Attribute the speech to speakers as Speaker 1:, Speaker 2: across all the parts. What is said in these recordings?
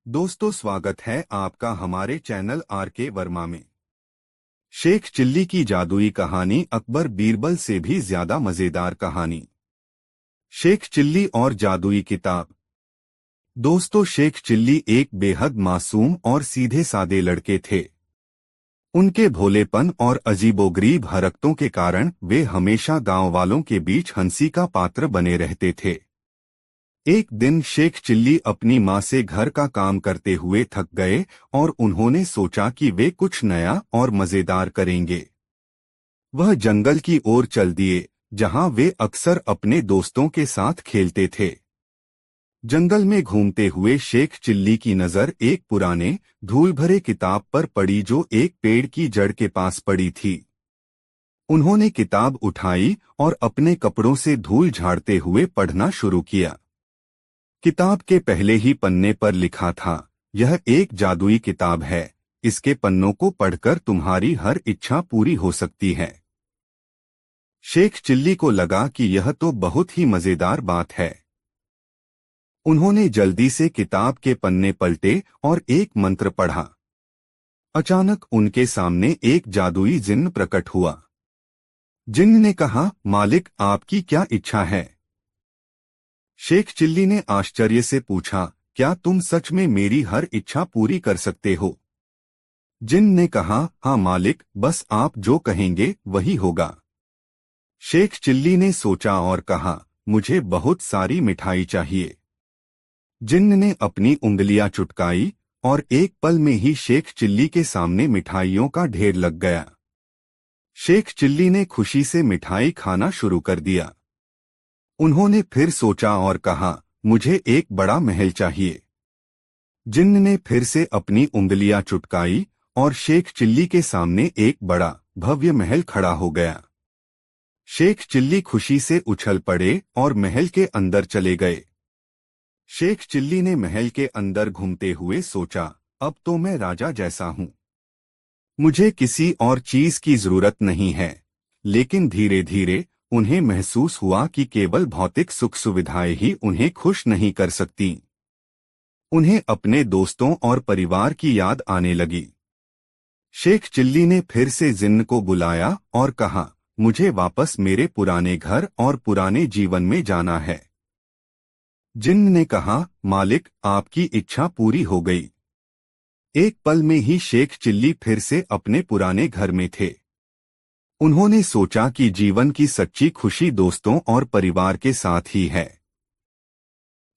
Speaker 1: दोस्तों, स्वागत है आपका हमारे चैनल आर.के. वर्मा में। शेख चिल्ली की जादुई कहानी अकबर बीरबल से भी ज्यादा मजेदार कहानी। शेख चिल्ली और जादुई किताब। दोस्तों, शेख चिल्ली एक बेहद मासूम और सीधे सादे लड़के थे। उनके भोलेपन और अजीबोगरीब हरकतों के कारण वे हमेशा गांव वालों के बीच हंसी का पात्र बने रहते थे। एक दिन शेख चिल्ली अपनी माँ से घर का काम करते हुए थक गए और उन्होंने सोचा कि वे कुछ नया और मजेदार करेंगे। वह जंगल की ओर चल दिए, जहाँ वे अक्सर अपने दोस्तों के साथ खेलते थे। जंगल में घूमते हुए शेख चिल्ली की नज़र एक पुराने धूल भरे किताब पर पड़ी जो एक पेड़ की जड़ के पास पड़ी थी। उन्होंने किताब उठाई और अपने कपड़ों से धूल झाड़ते हुए पढ़ना शुरू किया। किताब के पहले ही पन्ने पर लिखा था, यह एक जादुई किताब है, इसके पन्नों को पढ़कर तुम्हारी हर इच्छा पूरी हो सकती है। शेख चिल्ली को लगा कि यह तो बहुत ही मजेदार बात है। उन्होंने जल्दी से किताब के पन्ने पलटे और एक मंत्र पढ़ा। अचानक उनके सामने एक जादुई जिन्न प्रकट हुआ। जिन्न ने कहा, मालिक, आपकी क्या इच्छा है? शेख चिल्ली ने आश्चर्य से पूछा, क्या तुम सच में मेरी हर इच्छा पूरी कर सकते हो? जिन्न ने कहा, हाँ मालिक, बस आप जो कहेंगे वही होगा। शेख चिल्ली ने सोचा और कहा, मुझे बहुत सारी मिठाई चाहिए। जिन्न ने अपनी उंगलियां चुटकाई और एक पल में ही शेख चिल्ली के सामने मिठाइयों का ढेर लग गया। शेख चिल्ली ने खुशी से मिठाई खाना शुरू कर दिया। उन्होंने फिर सोचा और कहा, मुझे एक बड़ा महल चाहिए। जिन्न ने फिर से अपनी उंगलियां चुटकाई और शेख चिल्ली के सामने एक बड़ा भव्य महल खड़ा हो गया। शेख चिल्ली खुशी से उछल पड़े और महल के अंदर चले गए। शेख चिल्ली ने महल के अंदर घूमते हुए सोचा, अब तो मैं राजा जैसा हूं। मुझे किसी और चीज की जरूरत नहीं है। लेकिन धीरे धीरे उन्हें महसूस हुआ कि केवल भौतिक सुख सुविधाएं ही उन्हें खुश नहीं कर सकती। उन्हें अपने दोस्तों और परिवार की याद आने लगी। शेख चिल्ली ने फिर से जिन्न को बुलाया और कहा, मुझे वापस मेरे पुराने घर और पुराने जीवन में जाना है। जिन्न ने कहा, मालिक, आपकी इच्छा पूरी हो गई। एक पल में ही शेख चिल्ली फिर से अपने पुराने घर में थे। उन्होंने सोचा कि जीवन की सच्ची खुशी दोस्तों और परिवार के साथ ही है।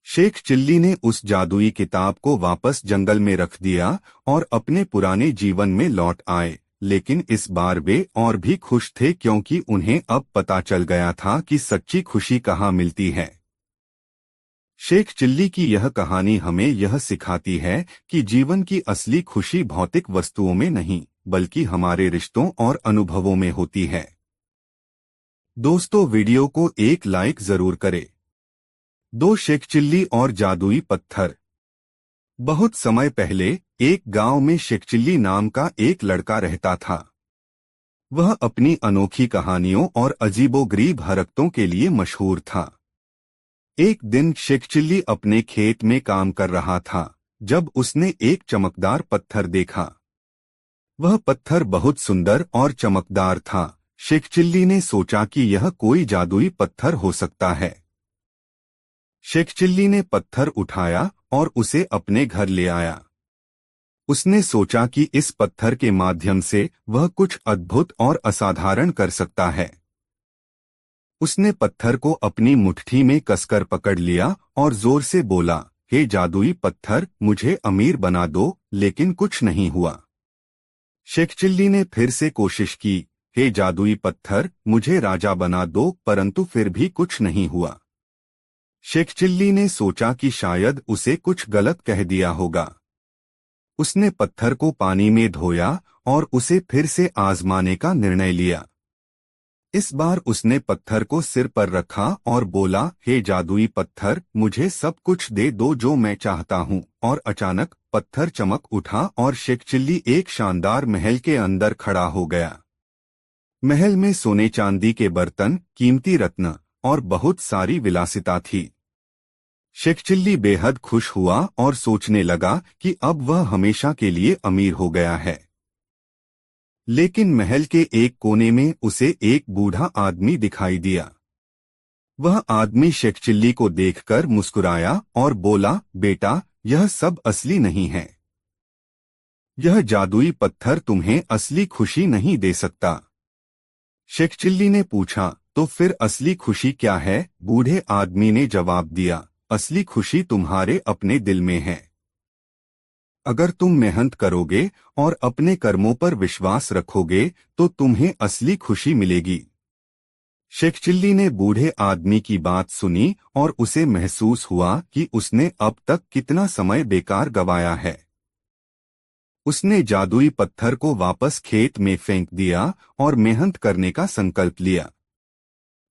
Speaker 1: शेख चिल्ली ने उस जादुई किताब को वापस जंगल में रख दिया और अपने पुराने जीवन में लौट आए, लेकिन इस बार वे और भी खुश थे क्योंकि उन्हें अब पता चल गया था कि सच्ची खुशी कहाँ मिलती है। शेख चिल्ली की यह कहानी हमें यह सिखाती है कि जीवन की असली खुशी भौतिक वस्तुओं में नहीं, बल्कि हमारे रिश्तों और अनुभवों में होती है। दोस्तों, वीडियो को एक लाइक जरूर करें। दो शेख चिल्ली और जादुई पत्थर। बहुत समय पहले एक गांव में शेख चिल्ली नाम का एक लड़का रहता था। वह अपनी अनोखी कहानियों और अजीबोगरीब हरकतों के लिए मशहूर था। एक दिन शेख चिल्ली अपने खेत में काम कर रहा था जब उसने एक चमकदार पत्थर देखा। वह पत्थर बहुत सुंदर और चमकदार था। शेख चिल्ली ने सोचा कि यह कोई जादुई पत्थर हो सकता है। शेख चिल्ली ने पत्थर उठाया और उसे अपने घर ले आया। उसने सोचा कि इस पत्थर के माध्यम से वह कुछ अद्भुत और असाधारण कर सकता है। उसने पत्थर को अपनी मुट्ठी में कसकर पकड़ लिया और जोर से बोला, हे जादुई पत्थर, मुझे अमीर बना दो, लेकिन कुछ नहीं हुआ। शेख चिल्ली ने फिर से कोशिश की, हे जादुई पत्थर, मुझे राजा बना दो, परंतु फिर भी कुछ नहीं हुआ। शेख चिल्ली ने सोचा कि शायद उसे कुछ गलत कह दिया होगा। उसने पत्थर को पानी में धोया और उसे फिर से आजमाने का निर्णय लिया। इस बार उसने पत्थर को सिर पर रखा और बोला, हे जादुई पत्थर, मुझे सब कुछ दे दो जो मैं चाहता हूँ। और अचानक पत्थर चमक उठा और शेख चिल्ली एक शानदार महल के अंदर खड़ा हो गया। महल में सोने चांदी के बर्तन, कीमती रत्न और बहुत सारी विलासिता थी। शेख चिल्ली बेहद खुश हुआ और सोचने लगा कि अब वह हमेशा के लिए अमीर हो गया है। लेकिन महल के एक कोने में उसे एक बूढ़ा आदमी दिखाई दिया। वह आदमी शेख चिल्ली को देखकर मुस्कुराया और बोला, बेटा, यह सब असली नहीं है। यह जादुई पत्थर तुम्हें असली खुशी नहीं दे सकता। शेख चिल्ली ने पूछा, तो फिर असली खुशी क्या है? बूढ़े आदमी ने जवाब दिया, असली खुशी तुम्हारे अपने दिल में है। अगर तुम मेहनत करोगे और अपने कर्मों पर विश्वास रखोगे तो तुम्हें असली खुशी मिलेगी। शेख चिल्ली ने बूढ़े आदमी की बात सुनी और उसे महसूस हुआ कि उसने अब तक कितना समय बेकार गवाया है। उसने जादुई पत्थर को वापस खेत में फेंक दिया और मेहनत करने का संकल्प लिया।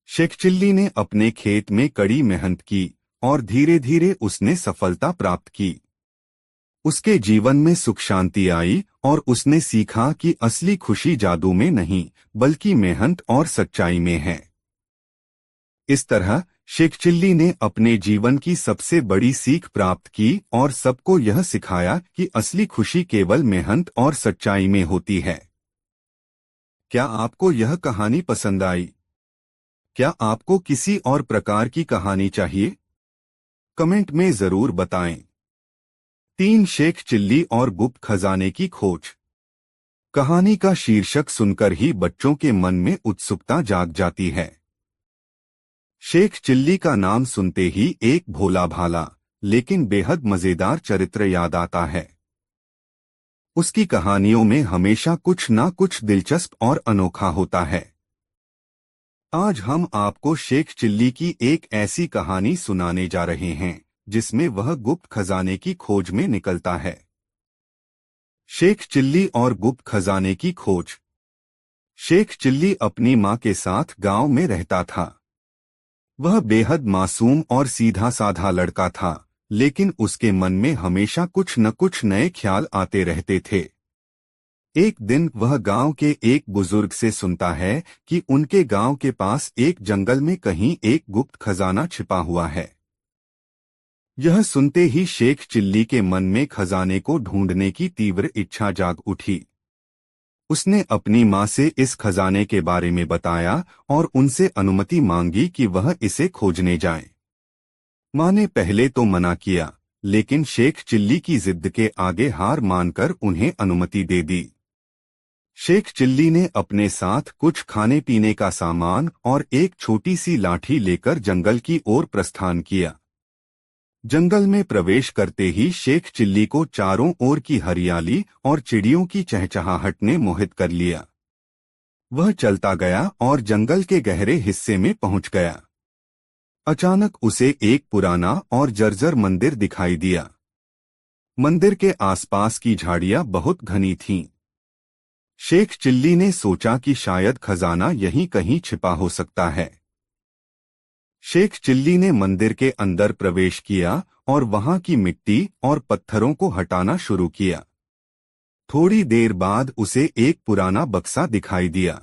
Speaker 1: शेख चिल्ली ने अपने खेत में कड़ी मेहनत की और धीरे धीरे उसने सफलता प्राप्त की। उसके जीवन में सुख शांति आई और उसने सीखा कि असली खुशी जादू में नहीं बल्कि मेहनत और सच्चाई में है। इस तरह शेख चिल्ली ने अपने जीवन की सबसे बड़ी सीख प्राप्त की और सबको यह सिखाया कि असली खुशी केवल मेहनत और सच्चाई में होती है। क्या आपको यह कहानी पसंद आई? क्या आपको किसी और प्रकार की कहानी चाहिए? कमेंट में जरूर बताएं। 3 शेख चिल्ली और गुप्त खजाने की खोज। कहानी का शीर्षक सुनकर ही बच्चों के मन में उत्सुकता जाग जाती है। शेख चिल्ली का नाम सुनते ही एक भोला भाला लेकिन बेहद मजेदार चरित्र याद आता है। उसकी कहानियों में हमेशा कुछ ना कुछ दिलचस्प और अनोखा होता है। आज हम आपको शेख चिल्ली की एक ऐसी कहानी सुनाने जा रहे हैं जिसमें वह गुप्त खजाने की खोज में निकलता है। शेख चिल्ली और गुप्त खजाने की खोज। शेख चिल्ली अपनी मां के साथ गांव में रहता था। वह बेहद मासूम और सीधा साधा लड़का था, लेकिन उसके मन में हमेशा कुछ न कुछ नए ख्याल आते रहते थे। एक दिन वह गांव के एक बुजुर्ग से सुनता है कि उनके गांव के पास एक जंगल में कहीं एक गुप्त खजाना छिपा हुआ है। यह सुनते ही शेख चिल्ली के मन में खजाने को ढूंढने की तीव्र इच्छा जाग उठी। उसने अपनी मां से इस खजाने के बारे में बताया और उनसे अनुमति मांगी कि वह इसे खोजने जाएं। मां ने पहले तो मना किया, लेकिन शेख चिल्ली की जिद के आगे हार मानकर उन्हें अनुमति दे दी। शेख चिल्ली ने अपने साथ कुछ खाने पीने का सामान और एक छोटी सी लाठी लेकर जंगल की ओर प्रस्थान किया। जंगल में प्रवेश करते ही शेख चिल्ली को चारों ओर की हरियाली और चिड़ियों की चहचहाहट ने मोहित कर लिया। वह चलता गया और जंगल के गहरे हिस्से में पहुंच गया। अचानक उसे एक पुराना और जर्जर मंदिर दिखाई दिया। मंदिर के आसपास की झाड़ियां बहुत घनी थीं। शेख चिल्ली ने सोचा कि शायद खजाना यहीं कहीं छिपा हो सकता है। शेख चिल्ली ने मंदिर के अंदर प्रवेश किया और वहां की मिट्टी और पत्थरों को हटाना शुरू किया। थोड़ी देर बाद उसे एक पुराना बक्सा दिखाई दिया।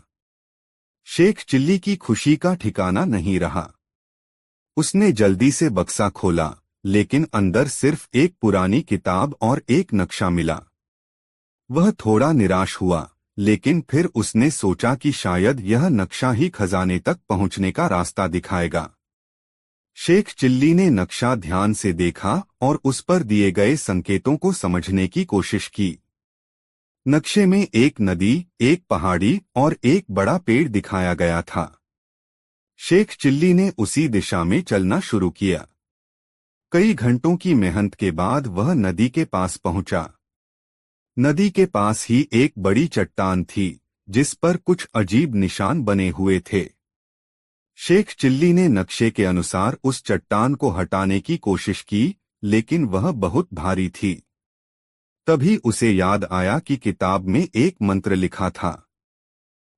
Speaker 1: शेख चिल्ली की खुशी का ठिकाना नहीं रहा। उसने जल्दी से बक्सा खोला, लेकिन अंदर सिर्फ एक पुरानी किताब और एक नक्शा मिला। वह थोड़ा निराश हुआ, लेकिन फिर उसने सोचा कि शायद यह नक्शा ही खजाने तक पहुंचने का रास्ता दिखाएगा। शेख चिल्ली ने नक्शा ध्यान से देखा और उस पर दिए गए संकेतों को समझने की कोशिश की। नक्शे में एक नदी, एक पहाड़ी और एक बड़ा पेड़ दिखाया गया था। शेख चिल्ली ने उसी दिशा में चलना शुरू किया। कई घंटों की मेहनत के बाद वह नदी के पास पहुंचा। नदी के पास ही एक बड़ी चट्टान थी, जिस पर कुछ अजीब निशान बने हुए थे। शेख चिल्ली ने नक्शे के अनुसार उस चट्टान को हटाने की कोशिश की, लेकिन वह बहुत भारी थी। तभी उसे याद आया कि किताब में एक मंत्र लिखा था।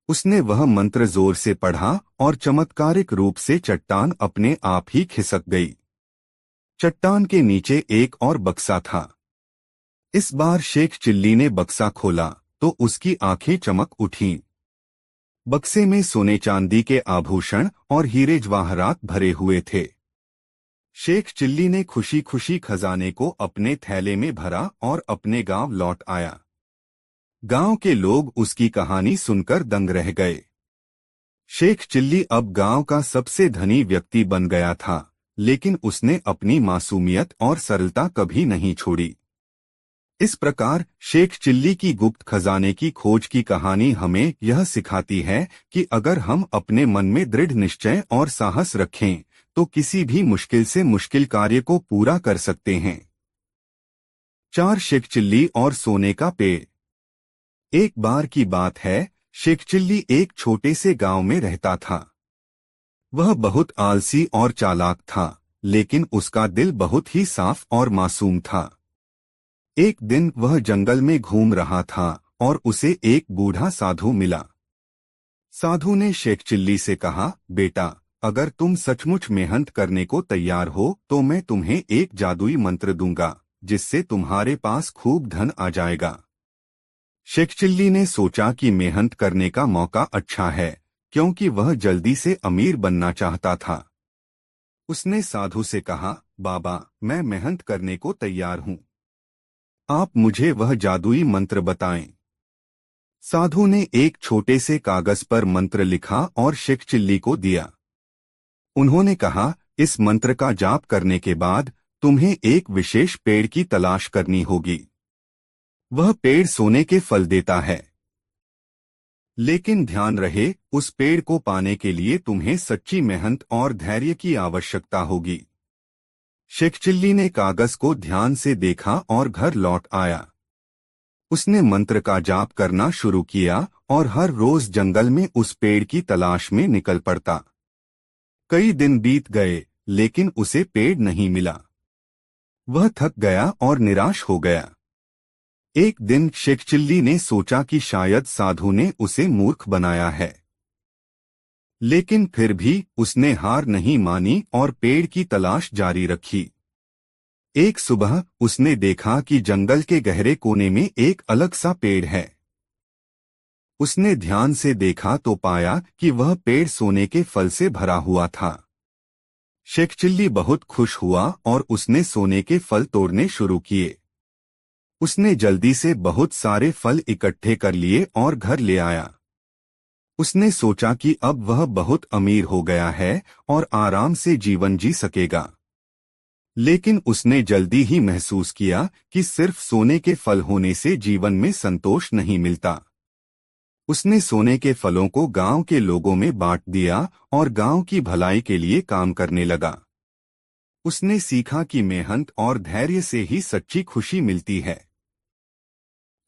Speaker 1: उसने वह मंत्र जोर से पढ़ा और चमत्कारिक रूप से चट्टान अपने आप ही खिसक गई। चट्टान के नीचे एक और बक्सा था। इस बार शेख चिल्ली ने बक्सा खोला तो उसकी आंखें चमक उठीं। बक्से में सोने चांदी के आभूषण और हीरे जवाहरात भरे हुए थे। शेख चिल्ली ने खुशी खुशी खजाने को अपने थैले में भरा और अपने गांव लौट आया। गांव के लोग उसकी कहानी सुनकर दंग रह गए। शेख चिल्ली अब गांव का सबसे धनी व्यक्ति बन गया था, लेकिन उसने अपनी मासूमियत और सरलता कभी नहीं छोड़ी। इस प्रकार शेख चिल्ली की गुप्त खजाने की खोज की कहानी हमें यह सिखाती है कि अगर हम अपने मन में दृढ़ निश्चय और साहस रखें तो किसी भी मुश्किल से मुश्किल कार्य को पूरा कर सकते हैं। 4 शेख चिल्ली और सोने का पेड़। एक बार की बात है, शेख चिल्ली एक छोटे से गांव में रहता था। वह बहुत आलसी और चालाक था, लेकिन उसका दिल बहुत ही साफ और मासूम था। एक दिन वह जंगल में घूम रहा था और उसे एक बूढ़ा साधु मिला। साधु ने शेख चिल्ली से कहा, बेटा, अगर तुम सचमुच मेहनत करने को तैयार हो तो मैं तुम्हें एक जादुई मंत्र दूंगा, जिससे तुम्हारे पास खूब धन आ जाएगा। शेख चिल्ली ने सोचा कि मेहनत करने का मौका अच्छा है, क्योंकि वह जल्दी से अमीर बनना चाहता था। उसने साधु से कहा, बाबा, मैं मेहनत करने को तैयार हूँ। आप मुझे वह जादुई मंत्र बताएं। साधु ने एक छोटे से कागज पर मंत्र लिखा और शेख चिल्ली को दिया। उन्होंने कहा, इस मंत्र का जाप करने के बाद तुम्हें एक विशेष पेड़ की तलाश करनी होगी। वह पेड़ सोने के फल देता है। लेकिन ध्यान रहे, उस पेड़ को पाने के लिए तुम्हें सच्ची मेहनत और धैर्य की आवश्यकता होगी। शेख चिल्ली ने कागज को ध्यान से देखा और घर लौट आया। उसने मंत्र का जाप करना शुरू किया और हर रोज जंगल में उस पेड़ की तलाश में निकल पड़ता। कई दिन बीत गए, लेकिन उसे पेड़ नहीं मिला। वह थक गया और निराश हो गया। एक दिन शेख चिल्ली ने सोचा कि शायद साधु ने उसे मूर्ख बनाया है, लेकिन फिर भी उसने हार नहीं मानी और पेड़ की तलाश जारी रखी। एक सुबह उसने देखा कि जंगल के गहरे कोने में एक अलग सा पेड़ है। उसने ध्यान से देखा तो पाया कि वह पेड़ सोने के फल से भरा हुआ था। शेख चिल्ली बहुत खुश हुआ और उसने सोने के फल तोड़ने शुरू किए। उसने जल्दी से बहुत सारे फल इकट्ठे कर लिए और घर ले आया। उसने सोचा कि अब वह बहुत अमीर हो गया है और आराम से जीवन जी सकेगा। लेकिन उसने जल्दी ही महसूस किया कि सिर्फ सोने के फल होने से जीवन में संतोष नहीं मिलता। उसने सोने के फलों को गांव के लोगों में बांट दिया और गांव की भलाई के लिए काम करने लगा। उसने सीखा कि मेहनत और धैर्य से ही सच्ची खुशी मिलती है।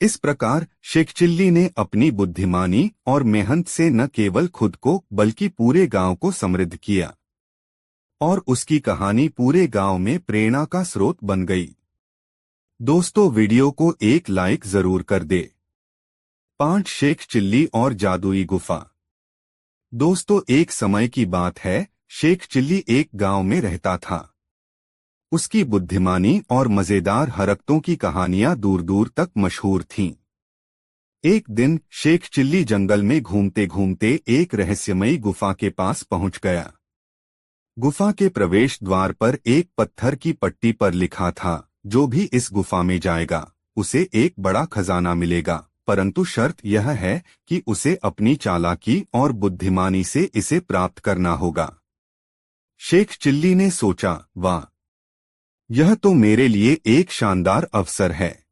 Speaker 1: इस प्रकार शेख चिल्ली ने अपनी बुद्धिमानी और मेहनत से न केवल खुद को बल्कि पूरे गांव को समृद्ध किया, और उसकी कहानी पूरे गांव में प्रेरणा का स्रोत बन गई। दोस्तों, वीडियो को एक लाइक जरूर कर दे। 5 शेख चिल्ली और जादुई गुफा। दोस्तों, एक समय की बात है, शेख चिल्ली एक गांव में रहता था। उसकी बुद्धिमानी और मजेदार हरकतों की कहानियां दूर दूर तक मशहूर थीं। एक दिन शेख चिल्ली जंगल में घूमते घूमते एक रहस्यमयी गुफा के पास पहुंच गया। गुफा के प्रवेश द्वार पर एक पत्थर की पट्टी पर लिखा था, जो भी इस गुफा में जाएगा उसे एक बड़ा खजाना मिलेगा, परंतु शर्त यह है कि उसे अपनी चालाकी और बुद्धिमानी से इसे प्राप्त करना होगा। शेख चिल्ली ने सोचा, वाह, यह तो मेरे लिए एक शानदार अवसर है।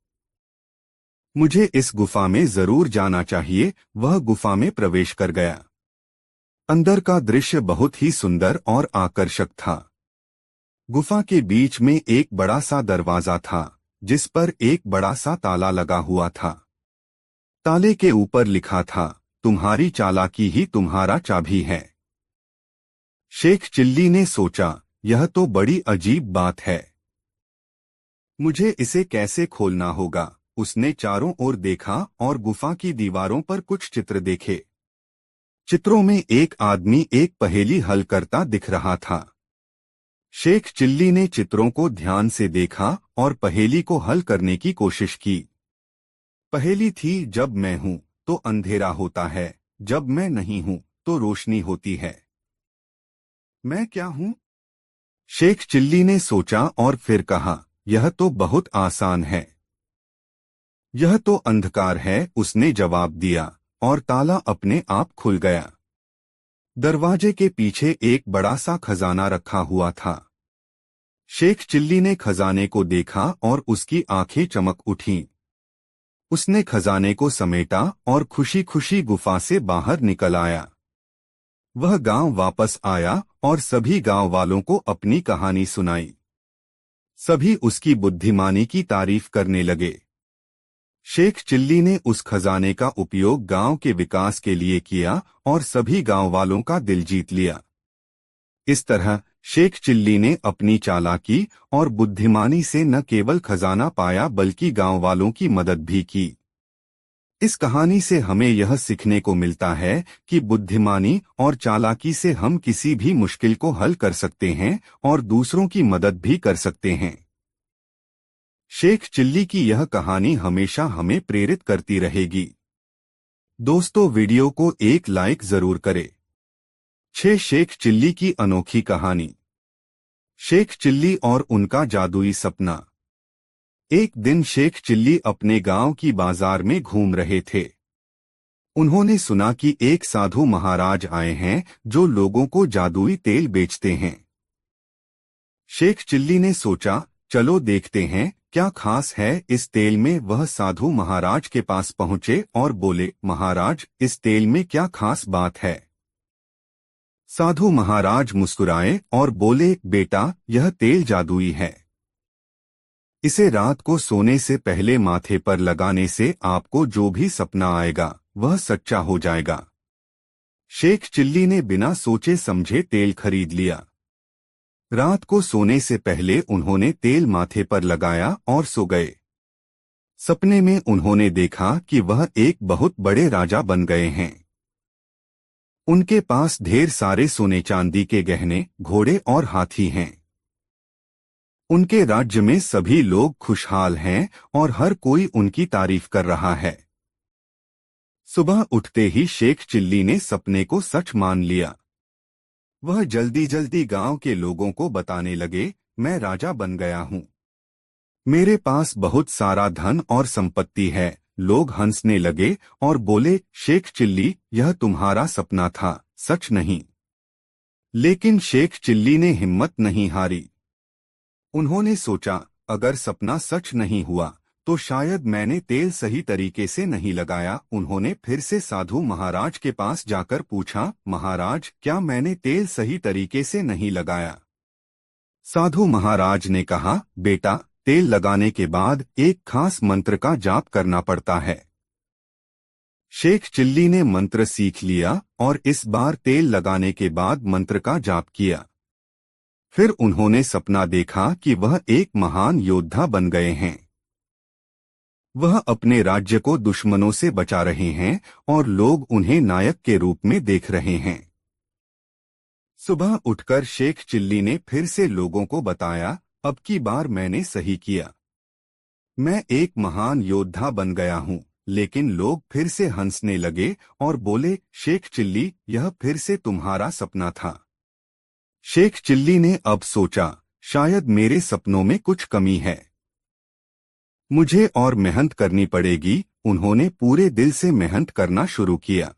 Speaker 1: मुझे इस गुफा में जरूर जाना चाहिए। वह गुफा में प्रवेश कर गया। अंदर का दृश्य बहुत ही सुंदर और आकर्षक था। गुफा के बीच में एक बड़ा सा दरवाजा था, जिस पर एक बड़ा सा ताला लगा हुआ था। ताले के ऊपर लिखा था, तुम्हारी चालाकी ही तुम्हारा चाबी है। शेख चिल्ली ने सोचा, यह तो बड़ी अजीब बात है। मुझे इसे कैसे खोलना होगा? उसने चारों ओर देखा और गुफा की दीवारों पर कुछ चित्र देखे। चित्रों में एक आदमी एक पहेली हल करता दिख रहा था। शेख चिल्ली ने चित्रों को ध्यान से देखा और पहेली को हल करने की कोशिश की। पहेली थी, जब मैं हूं तो अंधेरा होता है, जब मैं नहीं हूं तो रोशनी होती है। मैं क्या हूं? शेख चिल्ली ने सोचा और फिर कहा, यह तो बहुत आसान है। यह तो अंधकार है, उसने जवाब दिया, और ताला अपने आप खुल गया। दरवाजे के पीछे एक बड़ा सा खजाना रखा हुआ था। शेख चिल्ली ने खजाने को देखा और उसकी आंखें चमक उठीं। उसने खजाने को समेटा और खुशी खुशी गुफा से बाहर निकल आया। वह गांव वापस आया और सभी गांव वालों को अपनी कहानी सुनाई। सभी उसकी बुद्धिमानी की तारीफ करने लगे। शेख चिल्ली ने उस खजाने का उपयोग गांव के विकास के लिए किया और सभी गांव वालों का दिल जीत लिया। इस तरह शेख चिल्ली ने अपनी चालाकी और बुद्धिमानी से न केवल खजाना पाया बल्कि गांव वालों की मदद भी की। इस कहानी से हमें यह सीखने को मिलता है कि बुद्धिमानी और चालाकी से हम किसी भी मुश्किल को हल कर सकते हैं और दूसरों की मदद भी कर सकते हैं। शेख चिल्ली की यह कहानी हमेशा हमें प्रेरित करती रहेगी। दोस्तों, वीडियो को एक लाइक जरूर करें। 6 शेख चिल्ली की अनोखी कहानी। शेख चिल्ली और उनका जादुई सपना। एक दिन शेख चिल्ली अपने गांव की बाजार में घूम रहे थे। उन्होंने सुना कि एक साधु महाराज आए हैं जो लोगों को जादुई तेल बेचते हैं। शेख चिल्ली ने सोचा, चलो देखते हैं क्या खास है इस तेल में। वह साधु महाराज के पास पहुंचे और बोले, महाराज, इस तेल में क्या खास बात है? साधु महाराज मुस्कुराए और बोले, बेटा, यह तेल जादुई है। इसे रात को सोने से पहले माथे पर लगाने से आपको जो भी सपना आएगा वह सच्चा हो जाएगा। शेख चिल्ली ने बिना सोचे समझे तेल खरीद लिया। रात को सोने से पहले उन्होंने तेल माथे पर लगाया और सो गए। सपने में उन्होंने देखा कि वह एक बहुत बड़े राजा बन गए हैं। उनके पास ढेर सारे सोने चांदी के गहने, घोड़े और हाथी हैं। उनके राज्य में सभी लोग खुशहाल हैं और हर कोई उनकी तारीफ कर रहा है। सुबह उठते ही शेख चिल्ली ने सपने को सच मान लिया। वह जल्दी जल्दी गांव के लोगों को बताने लगे, मैं राजा बन गया हूँ। मेरे पास बहुत सारा धन और संपत्ति है। लोग हंसने लगे और बोले, शेख चिल्ली, यह तुम्हारा सपना था, सच नहीं। लेकिन शेख चिल्ली ने हिम्मत नहीं हारी। उन्होंने सोचा, अगर सपना सच नहीं हुआ तो शायद मैंने तेल सही तरीके से नहीं लगाया। उन्होंने फिर से साधु महाराज के पास जाकर पूछा, महाराज, क्या मैंने तेल सही तरीके से नहीं लगाया? साधु महाराज ने कहा, बेटा, तेल लगाने के बाद एक खास मंत्र का जाप करना पड़ता है। शेख चिल्ली ने मंत्र सीख लिया और इस बार तेल लगाने के बाद मंत्र का जाप किया। फिर उन्होंने सपना देखा कि वह एक महान योद्धा बन गए हैं। वह अपने राज्य को दुश्मनों से बचा रहे हैं और लोग उन्हें नायक के रूप में देख रहे हैं। सुबह उठकर शेख चिल्ली ने फिर से लोगों को बताया, अब की बार मैंने सही किया। मैं एक महान योद्धा बन गया हूँ। लेकिन लोग फिर से हंसने लगे और बोले, शेख चिल्ली, यह फिर से तुम्हारा सपना था। शेख चिल्ली ने अब सोचा, शायद मेरे सपनों में कुछ कमी है। मुझे और मेहनत करनी पड़ेगी। उन्होंने पूरे दिल से मेहनत करना शुरू किया।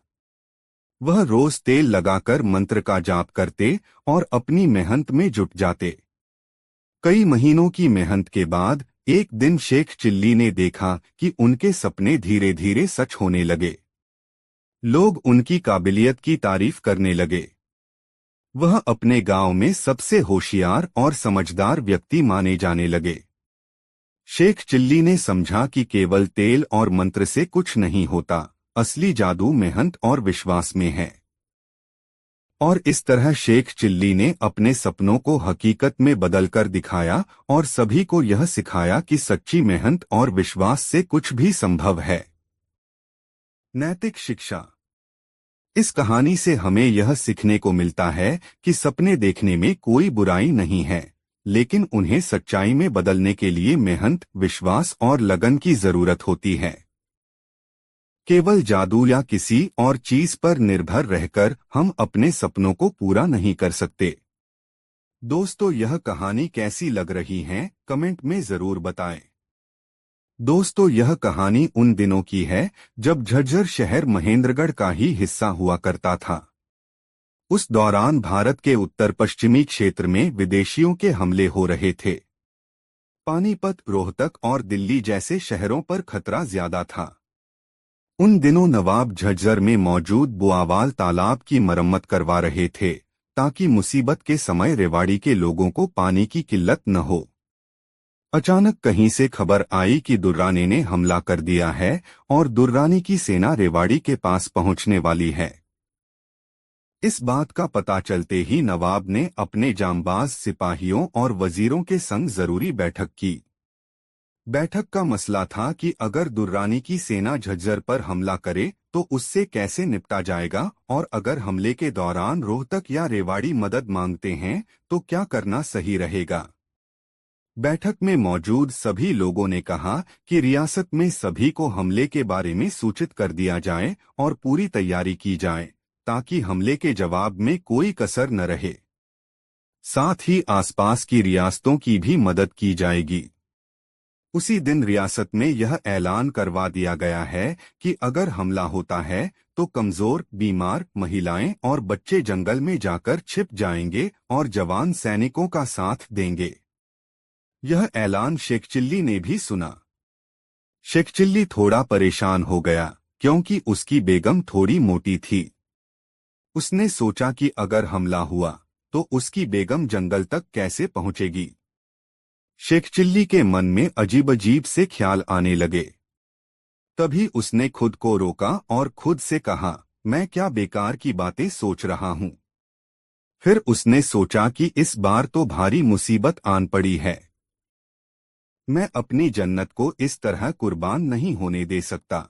Speaker 1: वह रोज तेल लगाकर मंत्र का जाप करते और अपनी मेहनत में जुट जाते। कई महीनों की मेहनत के बाद एक दिन शेख चिल्ली ने देखा कि उनके सपने धीरे धीरे सच होने लगे। लोग उनकी काबिलियत की तारीफ करने लगे। वह अपने गांव में सबसे होशियार और समझदार व्यक्ति माने जाने लगे। शेख चिल्ली ने समझा कि केवल तेल और मंत्र से कुछ नहीं होता, असली जादू मेहनत और विश्वास में है। और इस तरह शेख चिल्ली ने अपने सपनों को हकीकत में बदलकर दिखाया और सभी को यह सिखाया कि सच्ची मेहनत और विश्वास से कुछ भी संभव है। नैतिक शिक्षा। इस कहानी से हमें यह सीखने को मिलता है कि सपने देखने में कोई बुराई नहीं है, लेकिन उन्हें सच्चाई में बदलने के लिए मेहनत, विश्वास और लगन की जरूरत होती है। केवल जादू या किसी और चीज पर निर्भर रहकर हम अपने सपनों को पूरा नहीं कर सकते। दोस्तों, यह कहानी कैसी लग रही है कमेंट में जरूर बताएं। दोस्तों, यह कहानी उन दिनों की है जब झज्जर शहर महेंद्रगढ़ का ही हिस्सा हुआ करता था। उस दौरान भारत के उत्तर पश्चिमी क्षेत्र में विदेशियों के हमले हो रहे थे। पानीपत, रोहतक और दिल्ली जैसे शहरों पर खतरा ज्यादा था। उन दिनों नवाब झज्जर में मौजूद बुआवाल तालाब की मरम्मत करवा रहे थे ताकि मुसीबत के समय रेवाड़ी के लोगों को पानी की किल्लत न हो। अचानक कहीं से खबर आई कि दुर्रानी ने हमला कर दिया है और दुर्रानी की सेना रेवाड़ी के पास पहुंचने वाली है। इस बात का पता चलते ही नवाब ने अपने जांबाज सिपाहियों और वजीरों के संग जरूरी बैठक की। बैठक का मसला था कि अगर दुर्रानी की सेना झज्जर पर हमला करे तो उससे कैसे निपटा जाएगा, और अगर हमले के दौरान रोहतक या रेवाड़ी मदद मांगते हैं तो क्या करना सही रहेगा। बैठक में मौजूद सभी लोगों ने कहा कि रियासत में सभी को हमले के बारे में सूचित कर दिया जाए और पूरी तैयारी की जाए ताकि हमले के जवाब में कोई कसर न रहे। साथ ही आसपास की रियासतों की भी मदद की जाएगी। उसी दिन रियासत में यह ऐलान करवा दिया गया है कि अगर हमला होता है तो कमजोर, बीमार, महिलाएं और बच्चे जंगल में जाकर छिप जाएंगे और जवान सैनिकों का साथ देंगे। यह ऐलान शेख चिल्ली ने भी सुना। शेख चिल्ली थोड़ा परेशान हो गया क्योंकि उसकी बेगम थोड़ी मोटी थी। उसने सोचा कि अगर हमला हुआ तो उसकी बेगम जंगल तक कैसे पहुंचेगी। शेख चिल्ली के मन में अजीब अजीब से ख्याल आने लगे। तभी उसने खुद को रोका और खुद से कहा, मैं क्या बेकार की बातें सोच रहा हूं। फिर उसने सोचा कि इस बार तो भारी मुसीबत आन पड़ी है। मैं अपनी जन्नत को इस तरह कुर्बान नहीं होने दे सकता।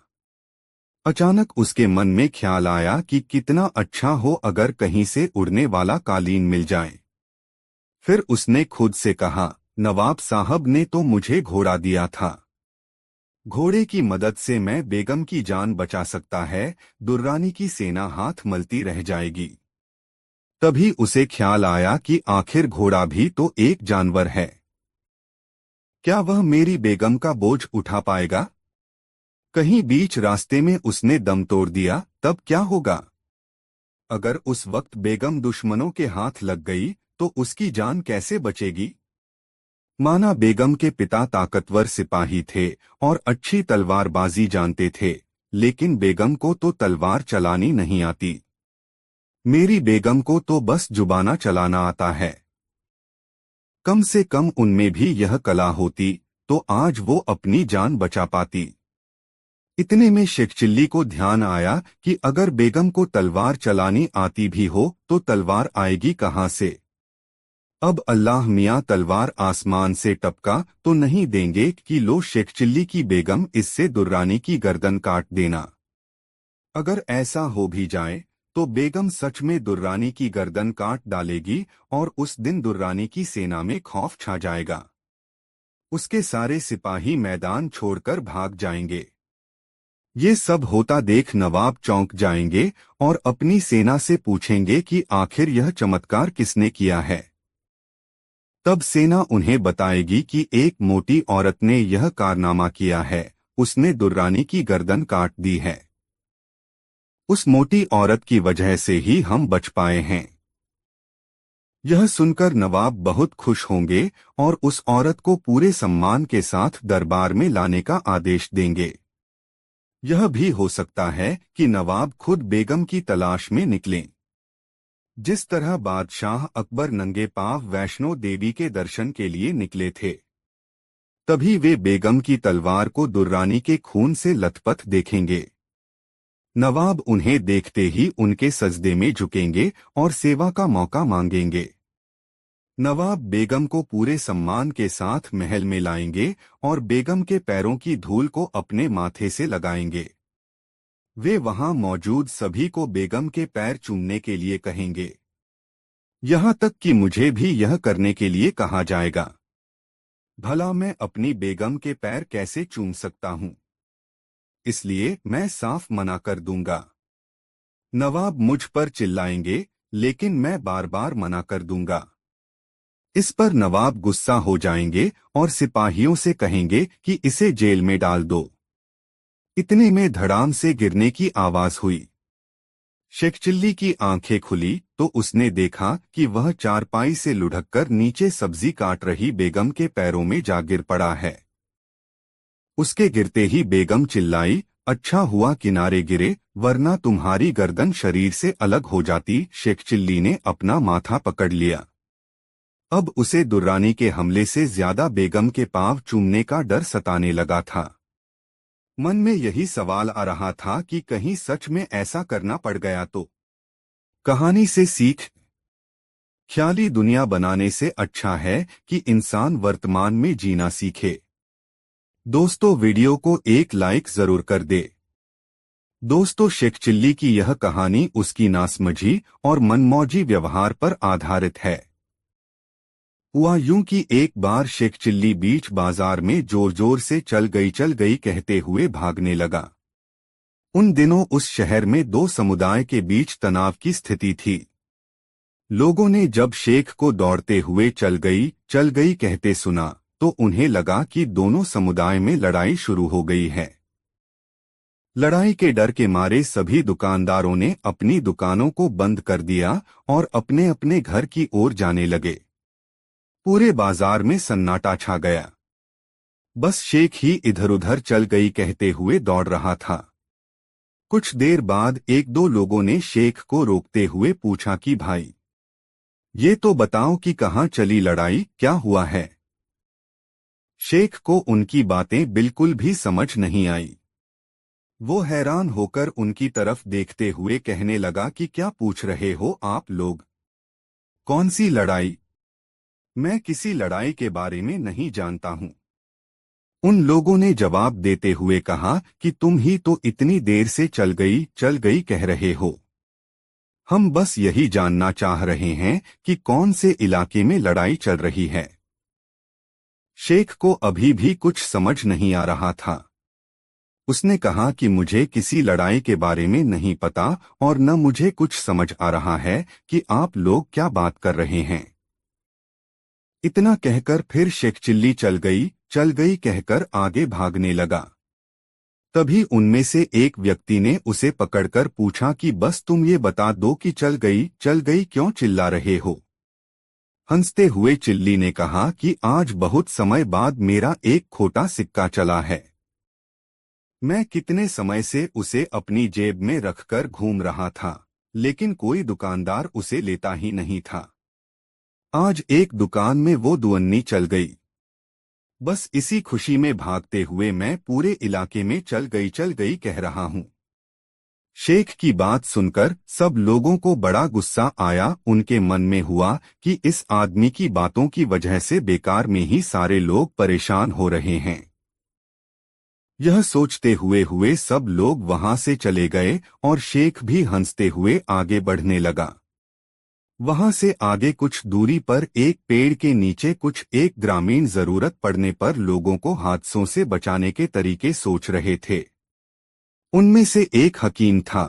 Speaker 1: अचानक उसके मन में ख्याल आया कि कितना अच्छा हो अगर कहीं से उड़ने वाला कालीन मिल जाए। फिर उसने खुद से कहा, नवाब साहब ने तो मुझे घोड़ा दिया था। घोड़े की मदद से मैं बेगम की जान बचा सकता है, दुर्रानी की सेना हाथ मलती रह जाएगी। तभी उसे ख्याल आया कि आखिर घोड़ा भी तो एक जानवर है। क्या वह मेरी बेगम का बोझ उठा पाएगा? कहीं बीच रास्ते में उसने दम तोड़ दिया तब क्या होगा? अगर उस वक्त बेगम दुश्मनों के हाथ लग गई तो उसकी जान कैसे बचेगी? माना बेगम के पिता ताकतवर सिपाही थे और अच्छी तलवारबाजी जानते थे, लेकिन बेगम को तो तलवार चलानी नहीं आती। मेरी बेगम को तो बस जुबाना चलाना आता है। कम से कम उनमें भी यह कला होती तो आज वो अपनी जान बचा पाती। इतने में शेख चिल्ली को ध्यान आया कि अगर बेगम को तलवार चलानी आती भी हो तो तलवार आएगी कहाँ से। अब अल्लाह मियाँ तलवार आसमान से टपका तो नहीं देंगे कि लो शेख चिल्ली की बेगम, इससे दुर्रानी की गर्दन काट देना। अगर ऐसा हो भी जाए तो बेगम सच में दुर्रानी की गर्दन काट डालेगी और उस दिन दुर्रानी की सेना में खौफ छा जाएगा। उसके सारे सिपाही मैदान छोड़कर भाग जाएंगे। ये सब होता देख नवाब चौंक जाएंगे और अपनी सेना से पूछेंगे कि आखिर यह चमत्कार किसने किया है। तब सेना उन्हें बताएगी कि एक मोटी औरत ने यह कारनामा किया है, उसने दुर्रानी की गर्दन काट दी है। उस मोटी औरत की वजह से ही हम बच पाए हैं। यह सुनकर नवाब बहुत खुश होंगे और उस औरत को पूरे सम्मान के साथ दरबार में लाने का आदेश देंगे। यह भी हो सकता है कि नवाब खुद बेगम की तलाश में निकलें। जिस तरह बादशाह अकबर नंगे पांव वैष्णो देवी के दर्शन के लिए निकले थे, तभी वे बेगम की तलवार को दुर्रानी के खून से लथपथ देखेंगे। नवाब उन्हें देखते ही उनके सजदे में झुकेंगे और सेवा का मौका मांगेंगे। नवाब बेगम को पूरे सम्मान के साथ महल में लाएंगे और बेगम के पैरों की धूल को अपने माथे से लगाएंगे। वे वहां मौजूद सभी को बेगम के पैर चूमने के लिए कहेंगे। यहाँ तक कि मुझे भी यह करने के लिए कहा जाएगा। भला मैं अपनी बेगम के पैर कैसे चूम सकता हूँ? इसलिए मैं साफ मना कर दूंगा। नवाब मुझ पर चिल्लाएंगे, लेकिन मैं बार बार मना कर दूंगा। इस पर नवाब गुस्सा हो जाएंगे और सिपाहियों से कहेंगे कि इसे जेल में डाल दो। इतने में धड़ाम से गिरने की आवाज हुई। शेख चिल्ली की आंखें खुली तो उसने देखा कि वह चारपाई से लुढ़ककर नीचे सब्जी काट रही बेगम के पैरों में जा गिर पड़ा है। उसके गिरते ही बेगम चिल्लाई, अच्छा हुआ किनारे गिरे, वरना तुम्हारी गर्दन शरीर से अलग हो जाती। शेख चिल्ली ने अपना माथा पकड़ लिया। अब उसे दुर्रानी के हमले से ज्यादा बेगम के पांव चूमने का डर सताने लगा था। मन में यही सवाल आ रहा था कि कहीं सच में ऐसा करना पड़ गया तो। कहानी से सीख, ख्याली दुनिया बनाने से अच्छा है कि इंसान वर्तमान में जीना सीखे। दोस्तों, वीडियो को एक लाइक जरूर कर दे। दोस्तों, शेख चिल्ली की यह कहानी उसकी नासमझी और मनमौजी व्यवहार पर आधारित है। हुआ यूं कि एक बार शेख चिल्ली बीच बाजार में जोर जोर से चल गई कहते हुए भागने लगा। उन दिनों उस शहर में दो समुदाय के बीच तनाव की स्थिति थी। लोगों ने जब शेख को दौड़ते हुए चल गई कहते सुना तो उन्हें लगा कि दोनों समुदाय में लड़ाई शुरू हो गई है। लड़ाई के डर के मारे सभी दुकानदारों ने अपनी दुकानों को बंद कर दिया और अपने अपने घर की ओर जाने लगे। पूरे बाजार में सन्नाटा छा गया। बस शेख ही इधर उधर चल गई कहते हुए दौड़ रहा था। कुछ देर बाद एक दो लोगों ने शेख को रोकते हुए पूछा कि भाई, ये तो बताओ कि कहाँ चली लड़ाई, क्या हुआ है? शेख को उनकी बातें बिल्कुल भी समझ नहीं आई। वो हैरान होकर उनकी तरफ देखते हुए कहने लगा कि क्या पूछ रहे हो आप लोग? कौन सी लड़ाई? मैं किसी लड़ाई के बारे में नहीं जानता हूं। उन लोगों ने जवाब देते हुए कहा कि तुम ही तो इतनी देर से चल गई कह रहे हो। हम बस यही जानना चाह रहे हैं कि कौन से इलाके में लड़ाई चल रही है। शेख को अभी भी कुछ समझ नहीं आ रहा था। उसने कहा कि मुझे किसी लड़ाई के बारे में नहीं पता और न मुझे कुछ समझ आ रहा है कि आप लोग क्या बात कर रहे हैं। इतना कहकर फिर शेख चिल्ली चल गई कहकर आगे भागने लगा। तभी उनमें से एक व्यक्ति ने उसे पकड़कर पूछा कि बस तुम ये बता दो कि चल गई क्यों चिल्ला रहे हो? हंसते हुए चिल्ली ने कहा कि आज बहुत समय बाद मेरा एक खोटा सिक्का चला है। मैं कितने समय से उसे अपनी जेब में रखकर घूम रहा था, लेकिन कोई दुकानदार उसे लेता ही नहीं था। आज एक दुकान में वो दुअन्नी चल गई। बस इसी खुशी में भागते हुए मैं पूरे इलाके में चल गई कह रहा हूँ। शेख की बात सुनकर सब लोगों को बड़ा गुस्सा आया। उनके मन में हुआ कि इस आदमी की बातों की वजह से बेकार में ही सारे लोग परेशान हो रहे हैं। यह सोचते हुए सब लोग वहां से चले गए और शेख भी हंसते हुए आगे बढ़ने लगा। वहां से आगे कुछ दूरी पर एक पेड़ के नीचे एक ग्रामीण जरूरत पड़ने पर लोगों को हादसों से बचाने के तरीके सोच रहे थे। उनमें से एक हकीम था।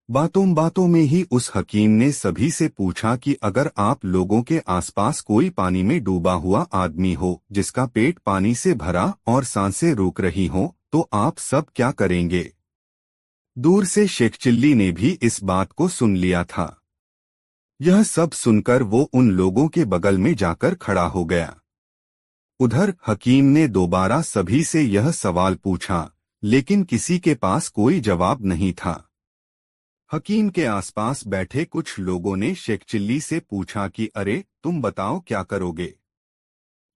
Speaker 1: बातों में ही उस हकीम ने सभी से पूछा कि अगर आप लोगों के आसपास कोई पानी में डूबा हुआ आदमी हो जिसका पेट पानी से भरा और सांसें रोक रही हो तो आप सब क्या करेंगे? दूर से शेख चिल्ली ने भी इस बात को सुन लिया था। यह सब सुनकर वो उन लोगों के बगल में जाकर खड़ा हो गया। उधर हकीम ने दोबारा सभी से यह सवाल पूछा, लेकिन किसी के पास कोई जवाब नहीं था। हकीम के आसपास बैठे कुछ लोगों ने शेख चिल्ली से पूछा कि अरे, तुम बताओ क्या करोगे?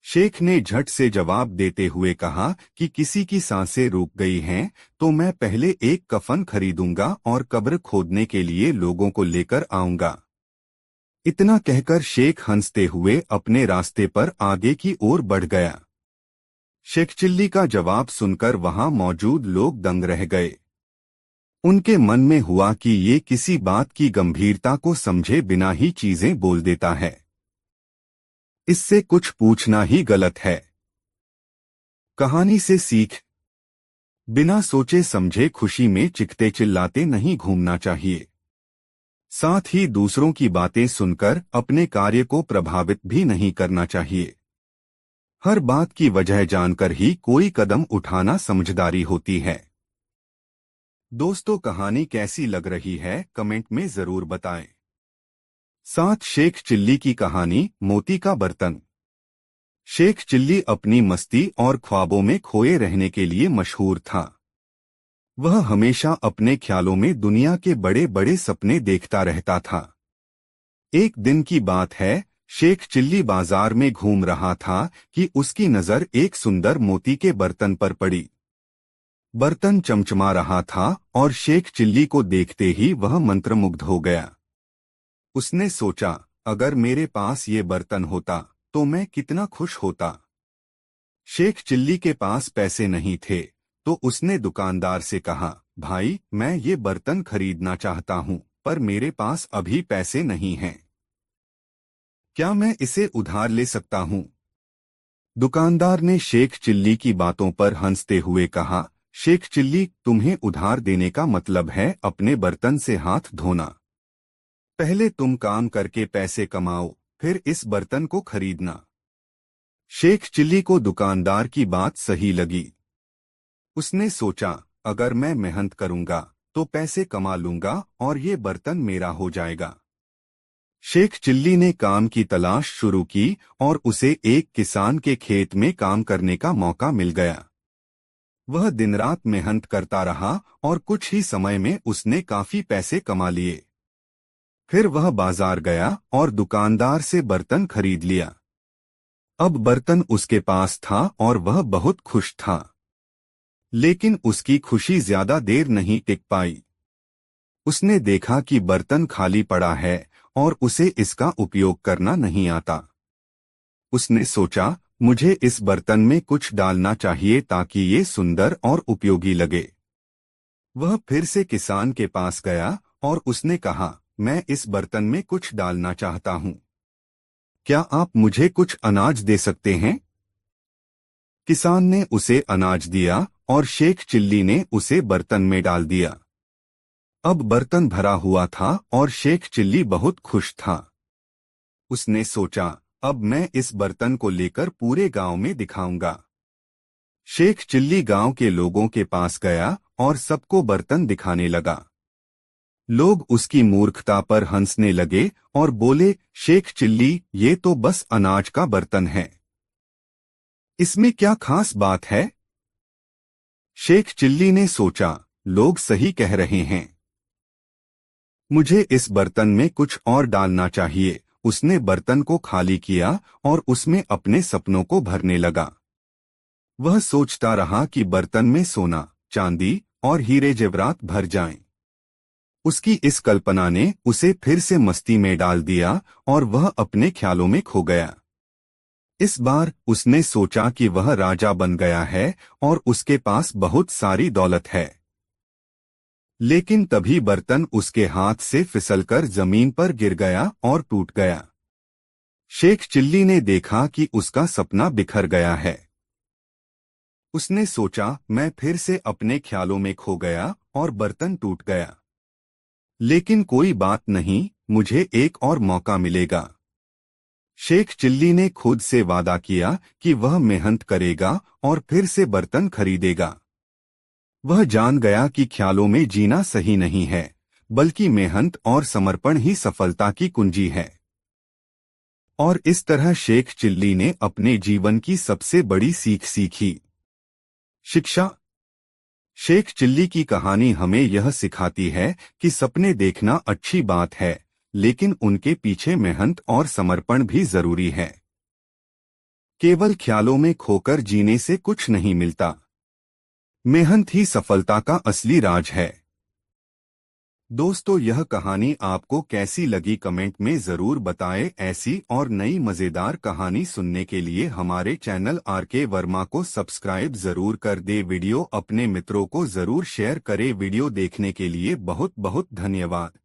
Speaker 1: शेख ने झट से जवाब देते हुए कहा कि किसी की सांसें रुक गई हैं तो मैं पहले एक कफन खरीदूंगा और कब्र खोदने के लिए लोगों को लेकर आऊंगा। इतना कहकर शेख हंसते हुए अपने रास्ते पर आगे की ओर बढ़ गया। शेख चिल्ली का जवाब सुनकर वहां मौजूद लोग दंग रह गए। उनके मन में हुआ कि ये किसी बात की गंभीरता को समझे बिना ही चीजें बोल देता है। इससे कुछ पूछना ही गलत है। कहानी से सीख, बिना सोचे समझे खुशी में चिखते चिल्लाते नहीं घूमना चाहिए। साथ ही दूसरों की बातें सुनकर अपने कार्य को प्रभावित भी नहीं करना चाहिए। हर बात की वजह जानकर ही कोई कदम उठाना समझदारी होती है। दोस्तों, कहानी कैसी लग रही है कमेंट में जरूर बताएं। साथ शेख चिल्ली की कहानी मोती का बर्तन। शेख चिल्ली अपनी मस्ती और ख्वाबों में खोए रहने के लिए मशहूर था। वह हमेशा अपने ख्यालों में दुनिया के बड़े बड़े सपने देखता रहता था। एक दिन की बात है, शेख चिल्ली बाजार में घूम रहा था कि उसकी नजर एक सुंदर मोती के बर्तन पर पड़ी। बर्तन चमचमा रहा था और शेख चिल्ली को देखते ही वह मंत्रमुग्ध हो गया। उसने सोचा, अगर मेरे पास ये बर्तन होता तो मैं कितना खुश होता। शेख चिल्ली के पास पैसे नहीं थे तो उसने दुकानदार से कहा, भाई, मैं ये बर्तन खरीदना चाहता हूँ, पर मेरे पास अभी पैसे नहीं हैं। क्या मैं इसे उधार ले सकता हूँ? दुकानदार ने शेख चिल्ली की बातों पर हंसते हुए कहा, शेख चिल्ली, तुम्हें उधार देने का मतलब है अपने बर्तन से हाथ धोना। पहले तुम काम करके पैसे कमाओ, फिर इस बर्तन को खरीदना। शेख चिल्ली को दुकानदार की बात सही लगी। उसने सोचा, अगर मैं मेहनत करूंगा तो पैसे कमा लूंगा और ये बर्तन मेरा हो जाएगा। शेख चिल्ली ने काम की तलाश शुरू की और उसे एक किसान के खेत में काम करने का मौका मिल गया। वह दिन रात मेहनत करता रहा और कुछ ही समय में उसने काफी पैसे कमा लिए। फिर वह बाजार गया और दुकानदार से बर्तन खरीद लिया। अब बर्तन उसके पास था और वह बहुत खुश था। लेकिन उसकी खुशी ज्यादा देर नहीं टिक पाई। उसने देखा कि बर्तन खाली पड़ा है और उसे इसका उपयोग करना नहीं आता। उसने सोचा, मुझे इस बर्तन में कुछ डालना चाहिए ताकि ये सुंदर और उपयोगी लगे। वह फिर से किसान के पास गया और उसने कहा, मैं इस बर्तन में कुछ डालना चाहता हूँ। क्या आप मुझे कुछ अनाज दे सकते हैं? किसान ने उसे अनाज दिया और शेख चिल्ली ने उसे बर्तन में डाल दिया। अब बर्तन भरा हुआ था और शेख चिल्ली बहुत खुश था। उसने सोचा, अब मैं इस बर्तन को लेकर पूरे गांव में दिखाऊंगा। शेख चिल्ली गांव के लोगों के पास गया और सबको बर्तन दिखाने लगा। लोग उसकी मूर्खता पर हंसने लगे और बोले, शेख चिल्ली, ये तो बस अनाज का बर्तन है, इसमें क्या खास बात है? शेख चिल्ली ने सोचा, लोग सही कह रहे हैं, मुझे इस बर्तन में कुछ और डालना चाहिए। उसने बर्तन को खाली किया और उसमें अपने सपनों को भरने लगा। वह सोचता रहा कि बर्तन में सोना, चांदी और हीरे जेवरात भर जाएं। उसकी इस कल्पना ने उसे फिर से मस्ती में डाल दिया और वह अपने ख्यालों में खो गया। इस बार उसने सोचा कि वह राजा बन गया है और उसके पास बहुत सारी दौलत है। लेकिन तभी बर्तन उसके हाथ से फिसलकर जमीन पर गिर गया और टूट गया। शेख चिल्ली ने देखा कि उसका सपना बिखर गया है। उसने सोचा, मैं फिर से अपने ख्यालों में खो गया और बर्तन टूट गया। लेकिन कोई बात नहीं, मुझे एक और मौका मिलेगा। शेख चिल्ली ने खुद से वादा किया कि वह मेहनत करेगा और फिर से बर्तन खरीदेगा। वह जान गया कि ख्यालों में जीना सही नहीं है, बल्कि मेहनत और समर्पण ही सफलता की कुंजी है। और इस तरह शेख चिल्ली ने अपने जीवन की सबसे बड़ी सीख सीखी। शिक्षा। शेख चिल्ली की कहानी हमें यह सिखाती है कि सपने देखना अच्छी बात है, लेकिन उनके पीछे मेहनत और समर्पण भी जरूरी है। केवल ख्यालों में खोकर जीने से कुछ नहीं मिलता। मेहनत ही सफलता का असली राज है। दोस्तों, यह कहानी आपको कैसी लगी कमेंट में जरूर बताएं। ऐसी और नई मजेदार कहानी सुनने के लिए हमारे चैनल आरके वर्मा को सब्सक्राइब जरूर कर दे। वीडियो अपने मित्रों को जरूर शेयर करें। वीडियो देखने के लिए बहुत बहुत धन्यवाद।